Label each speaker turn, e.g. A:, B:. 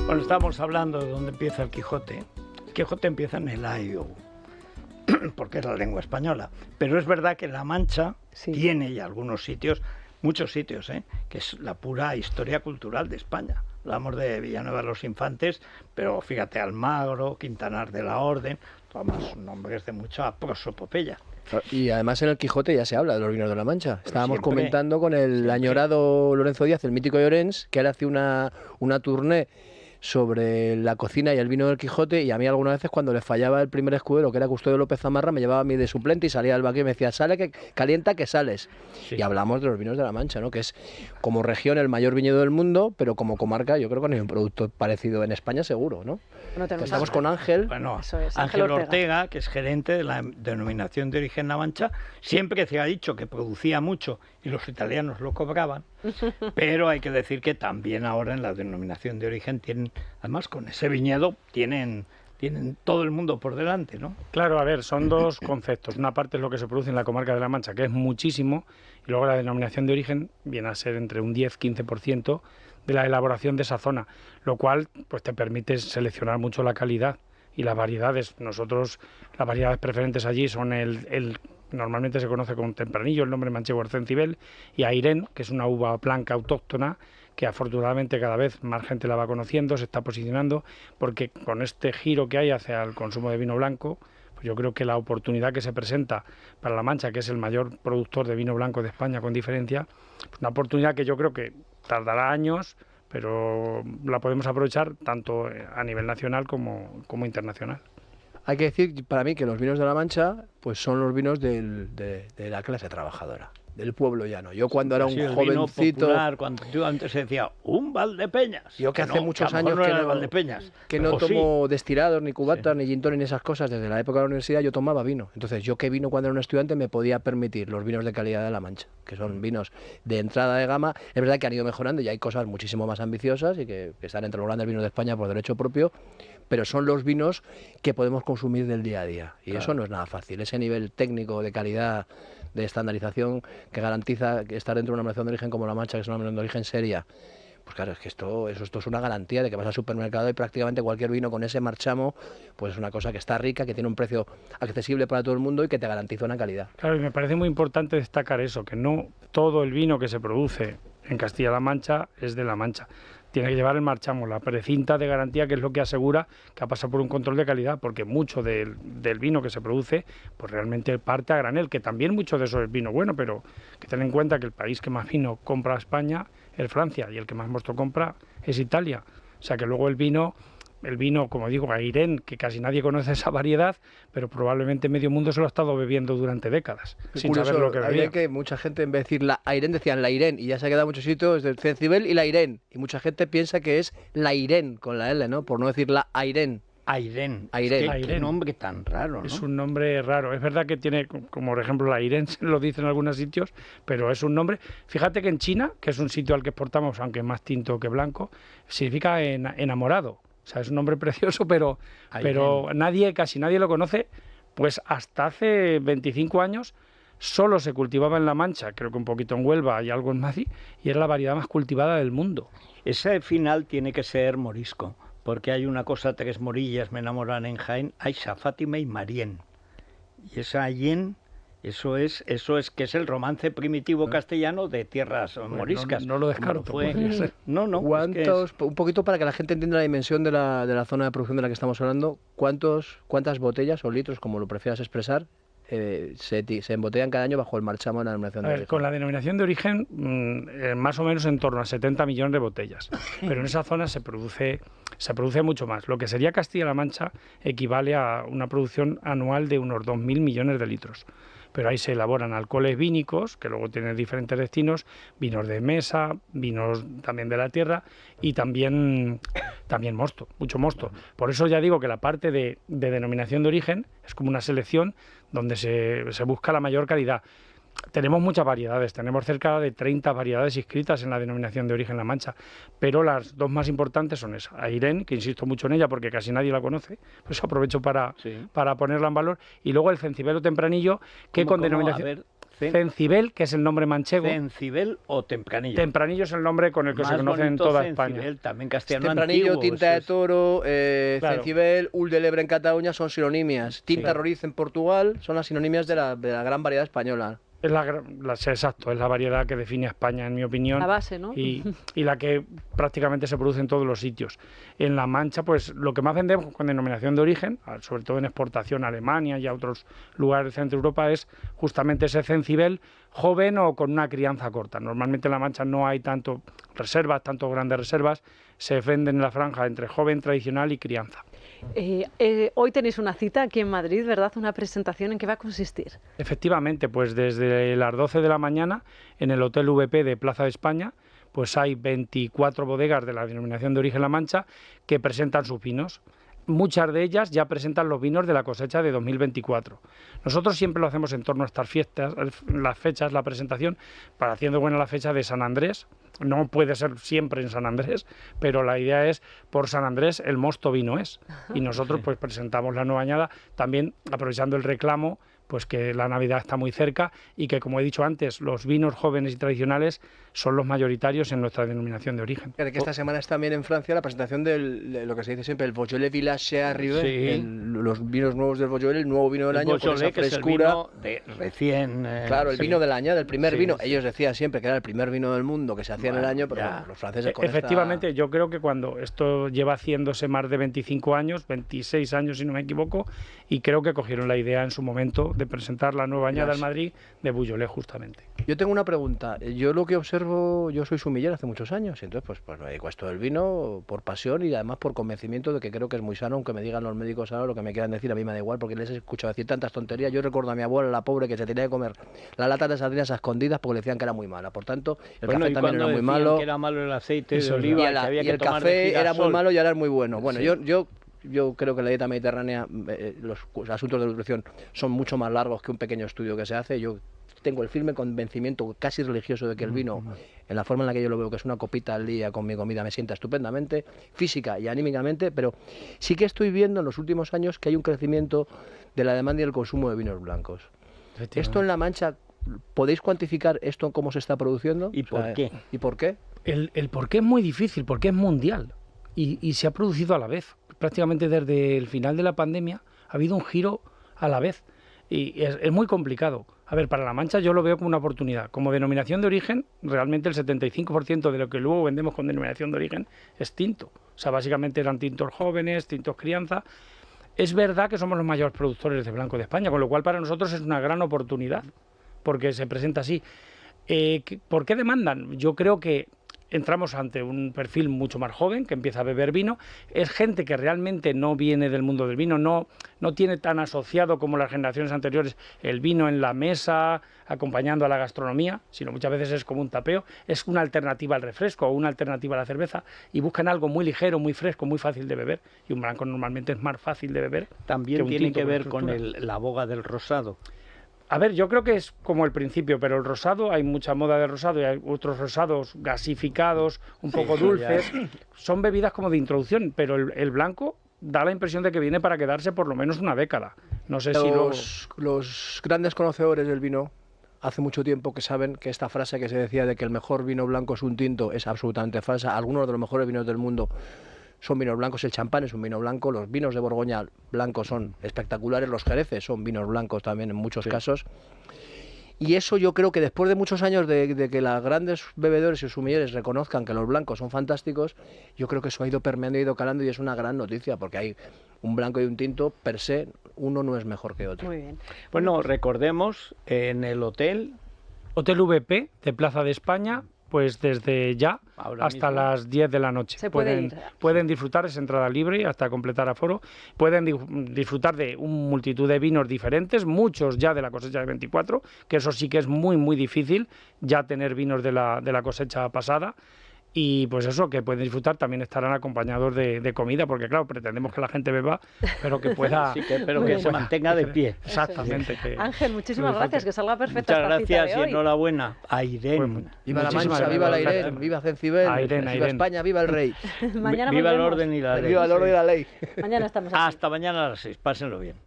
A: Bueno, estamos hablando de dónde empieza el Quijote. El Quijote empieza en el Ayo, porque es la lengua española. Pero es verdad que La Mancha tiene ya algunos sitios, muchos sitios, que es la pura historia cultural de España. Hablamos de Villanueva de los Infantes, pero fíjate, Almagro, Quintanar de la Orden, todos nombres de mucha prosopopeya.
B: Y además en el Quijote ya se habla de los vinos de la Mancha. Estábamos comentando con el añorado Lorenzo Díaz, el mítico Llorens, que él hace una tournée sobre la cocina y el vino del Quijote, y a mí algunas veces cuando le fallaba el primer escudero, que era Custodio López Zamarra, me llevaba a mí de suplente y salía del banquillo y me decía, sale que calienta que sales. Sí. Y hablamos de los vinos de la Mancha, ¿no? Que es como región el mayor viñedo del mundo, pero como comarca yo creo que no hay un producto parecido en España seguro, ¿no? Estamos con Ángel.
A: Bueno, Ángel Ortega, que es gerente de la denominación de origen La Mancha, siempre se ha dicho que producía mucho y los italianos lo cobraban, pero hay que decir que también ahora en la denominación de origen tienen, además con ese viñedo, tienen todo el mundo por delante, ¿no?
C: Claro, a ver, son dos conceptos. Una parte es lo que se produce en la comarca de La Mancha, que es muchísimo, y luego la denominación de origen viene a ser entre un 10-15% de la elaboración de esa zona, lo cual pues te permite seleccionar mucho la calidad y las variedades. Nosotros, las variedades preferentes allí son normalmente se conoce como Tempranillo, el nombre manchego Arcencibel, y Airén, que es una uva blanca autóctona, que afortunadamente cada vez más gente la va conociendo, se está posicionando, porque con este giro que hay hacia el consumo de vino blanco, pues yo creo que la oportunidad que se presenta para La Mancha, que es el mayor productor de vino blanco de España con diferencia, pues una oportunidad que yo creo que tardará años, pero la podemos aprovechar tanto a nivel nacional como internacional.
B: Hay que decir para mí que los vinos de La Mancha pues son los vinos de la clase trabajadora, del pueblo llano. Yo cuando era un jovencito...
A: Popular, cuando yo antes se decía, un Valdepeñas.
B: Yo que hace muchos años que no tomo destilados, ni cubatas, ni gin tonic, ni esas cosas. Desde la época de la universidad yo tomaba vino. Entonces yo que vino cuando era un estudiante me podía permitir los vinos de calidad de La Mancha, que son vinos de entrada de gama. Es verdad que han ido mejorando y hay cosas muchísimo más ambiciosas y que están entre los grandes vinos de España por derecho propio, pero son los vinos que podemos consumir del día a día. Y claro, eso no es nada fácil. Ese nivel técnico de calidad, de estandarización que garantiza estar dentro de una denominación de origen como La Mancha, que es una denominación de origen seria, pues claro, es que esto es una garantía de que vas al supermercado y prácticamente cualquier vino con ese marchamo, pues es una cosa que está rica, que tiene un precio accesible para todo el mundo y que te garantiza una calidad.
C: Claro, y me parece muy importante destacar eso, que no todo el vino que se produce en Castilla-La Mancha es de La Mancha. Tiene que llevar el marchamo, la precinta de garantía, que es lo que asegura que ha pasado por un control de calidad, porque mucho del vino que se produce, pues realmente parte a granel, que también mucho de eso es vino bueno, pero que ten en cuenta que el país que más vino compra a España es Francia y el que más mosto compra es Italia. O sea que luego el vino, como digo, Airén, que casi nadie conoce esa variedad, pero probablemente medio mundo se lo ha estado bebiendo durante décadas, sin
B: curioso,
C: saber lo que bebía.
B: Que mucha gente en vez de decir la Airén decían la Airén, y ya se ha quedado en muchos sitios del Cencibel y la Airén, y mucha gente piensa que es la Airén con la L, ¿no? Por no decir la Airén.
A: Airén.
B: Airén.
A: Qué nombre tan raro, ¿no?
C: Es un nombre raro. Es verdad que tiene, como por ejemplo la Airén, se lo dicen en algunos sitios, pero es un nombre. Fíjate que en China, que es un sitio al que exportamos, aunque es más tinto que blanco, significa enamorado. O sea, es un nombre precioso, pero casi nadie lo conoce. Pues hasta hace 25 años solo se cultivaba en La Mancha, creo que un poquito en Huelva y algo en Madrid, y es la variedad más cultivada del mundo.
A: Ese final tiene que ser morisco, porque hay una cosa, tres morillas me enamoran en Jaén, Aisha, Fátima y Marién. Y esa Ayen, eso es que es el romance primitivo castellano de tierras moriscas.
C: No lo descarto.
A: No.
B: Un poquito para que la gente entienda la dimensión de la zona de producción de la que estamos hablando, ¿cuántas botellas o litros, como lo prefieras expresar, se embotellan cada año bajo el marchamo de la denominación de origen?
C: Con la denominación de origen, más o menos en torno a 70 millones de botellas, pero en esa zona se produce mucho más. Lo que sería Castilla-La Mancha equivale a una producción anual de unos 2.000 millones de litros. Pero ahí se elaboran alcoholes vínicos, que luego tienen diferentes destinos, vinos de mesa, vinos también de la tierra y también mosto, mucho mosto. Por eso ya digo que la parte de denominación de origen es como una selección donde se busca la mayor calidad. Tenemos muchas variedades, tenemos cerca de 30 variedades inscritas en la denominación de origen La Mancha, pero las dos más importantes son esa, Airén, que insisto mucho en ella porque casi nadie la conoce, pues aprovecho para ponerla en valor, y luego el Cencibel o Tempranillo, que con denominación... Cencibel, que es el nombre manchego.
A: Cencibel o Tempranillo.
C: Tempranillo es el nombre con el que se conoce en toda
A: Cencibel,
C: España.
A: También castellano
B: Tempranillo,
A: antiguo,
B: tinta de toro,
C: Claro.
B: Cencibel, Ul de Lebre en Cataluña son sinonimias. Tinta Roriz en Portugal son las sinonimias de la gran variedad española.
C: Es exacto, es la variedad que define a España, en mi opinión.
D: La base, ¿no?
C: Y la que prácticamente se produce en todos los sitios. En La Mancha, pues lo que más vendemos con denominación de origen, sobre todo en exportación a Alemania y a otros lugares de Centro Europa, es justamente ese cencibel joven o con una crianza corta. Normalmente en La Mancha no hay tanto grandes reservas, se venden en la franja entre joven, tradicional y crianza.
D: Hoy tenéis una cita aquí en Madrid, ¿verdad? Una presentación. ¿En qué va a consistir?
C: Efectivamente, pues desde las 12 de la mañana en el Hotel VP de Plaza de España, pues hay 24 bodegas de la denominación de origen La Mancha que presentan sus vinos. Muchas de ellas ya presentan los vinos de la cosecha de 2024. Nosotros siempre lo hacemos en torno a estas fiestas, las fechas, la presentación, para haciendo buena la fecha de San Andrés. No puede ser siempre en San Andrés, pero la idea es, por San Andrés, el mosto vino es. Y nosotros pues presentamos la nueva añada, también aprovechando el reclamo, pues que la Navidad está muy cerca y que, como he dicho antes, los vinos jóvenes y tradicionales son los mayoritarios en nuestra denominación de origen.
B: Fíjate que esta semana es también en Francia la presentación de lo que se dice siempre, el Beaujolais Village Arrivé, los vinos nuevos del Beaujolais, el nuevo vino del año, con esa frescura.
A: Que es el vino de recién...
B: claro, el vino del año, del primer vino. Ellos decían siempre que era el primer vino del mundo que se hacía en el año, pero bueno, los franceses con
C: efectivamente, yo creo que cuando esto lleva haciéndose más de 25 años, 26 años si no me equivoco, y creo que cogieron la idea en su momento de presentar la nueva añada en Madrid de Beaujolais justamente.
B: Yo tengo una pregunta. Yo lo que observo, yo soy sumiller hace muchos años, y entonces pues me dedico a esto del vino por pasión y además por convencimiento de que creo que es muy sano, aunque me digan los médicos ahora lo que me quieran decir, a mí me da igual, porque les he escuchado decir tantas tonterías. Yo recuerdo a mi abuela, la pobre, que se tenía que comer las latas de sardinas a escondidas porque le decían que era muy mala. Por tanto, el café también era muy malo.
A: Que era malo el aceite de oliva, que había
B: y
A: que
B: el
A: tomar
B: café era muy malo y ahora es muy bueno. Bueno,
A: sí.
B: Yo creo que en la dieta mediterránea los asuntos de nutrición son mucho más largos que un pequeño estudio que se hace. Yo tengo el firme convencimiento casi religioso de que el vino, en la forma en la que yo lo veo, que es una copita al día con mi comida, me sienta estupendamente, física y anímicamente, pero sí que estoy viendo en los últimos años que hay un crecimiento de la demanda y el consumo de vinos blancos. Esto en La Mancha, ¿podéis cuantificar esto cómo se está produciendo?
A: ¿Y por qué?
B: ¿Y por qué?
C: El por qué es muy difícil, porque es mundial y se ha producido a la vez. Prácticamente desde el final de la pandemia ha habido un giro a la vez y es muy complicado. A ver, para La Mancha yo lo veo como una oportunidad. Como denominación de origen, realmente el 75% de lo que luego vendemos con denominación de origen es tinto. O sea, básicamente eran tintos jóvenes, tintos crianza. Es verdad que somos los mayores productores de blanco de España, con lo cual para nosotros es una gran oportunidad, porque se presenta así. ¿Por qué demandan? Yo creo que entramos ante un perfil mucho más joven que empieza a beber vino. Es gente que realmente no viene del mundo del vino, no tiene tan asociado como las generaciones anteriores el vino en la mesa, acompañando a la gastronomía, sino muchas veces es como un tapeo. Es una alternativa al refresco o una alternativa a la cerveza y buscan algo muy ligero, muy fresco, muy fácil de beber. Y un blanco normalmente es más fácil de beber.
A: También tiene que ver con la boga del rosado.
C: A ver, yo creo que es como el principio, pero el rosado, hay mucha moda de rosado y hay otros rosados gasificados, un poco dulces. Son bebidas como de introducción, pero el blanco da la impresión de que viene para quedarse por lo menos una década. No sé si
B: los grandes conocedores del vino hace mucho tiempo que saben que esta frase que se decía de que el mejor vino blanco es un tinto es absolutamente falsa. Algunos de los mejores vinos del mundo son vinos blancos, el champán es un vino blanco, los vinos de Borgoña blancos son espectaculares, los jereces son vinos blancos también en muchos casos. Y eso yo creo que después de muchos años de que los grandes bebedores y sumilleres reconozcan que los blancos son fantásticos, yo creo que eso ha ido permeando, ha ido calando y es una gran noticia, porque hay un blanco y un tinto, per se, uno no es mejor que otro.
D: Muy bien.
A: Bueno, recordemos, en el Hotel
C: VP de Plaza de España, pues desde ya
A: ahora
C: hasta
A: mismo
C: las 10 de la noche. Pueden disfrutar, es entrada libre hasta completar aforo. Pueden disfrutar de una multitud de vinos diferentes, muchos ya de la cosecha de 24, que eso sí que es muy, muy difícil ya tener vinos de la cosecha pasada. Y pues eso, que pueden disfrutar, también estarán acompañados de comida, porque claro, pretendemos que la gente beba, pero que pueda...
A: sí, pero que se mantenga de pie.
C: Exactamente.
D: Ángel, muchísimas gracias, que salga perfecta
A: esta cita de hoy. Muchas gracias y enhorabuena a Irene.
B: Viva La Mancha, viva la Irene, viva Cencibel, viva España, viva el rey.
D: Mañana
A: viva el orden y la ley.
B: Viva el orden y la ley.
D: Mañana estamos aquí.
A: Hasta mañana a las 6, pásenlo bien.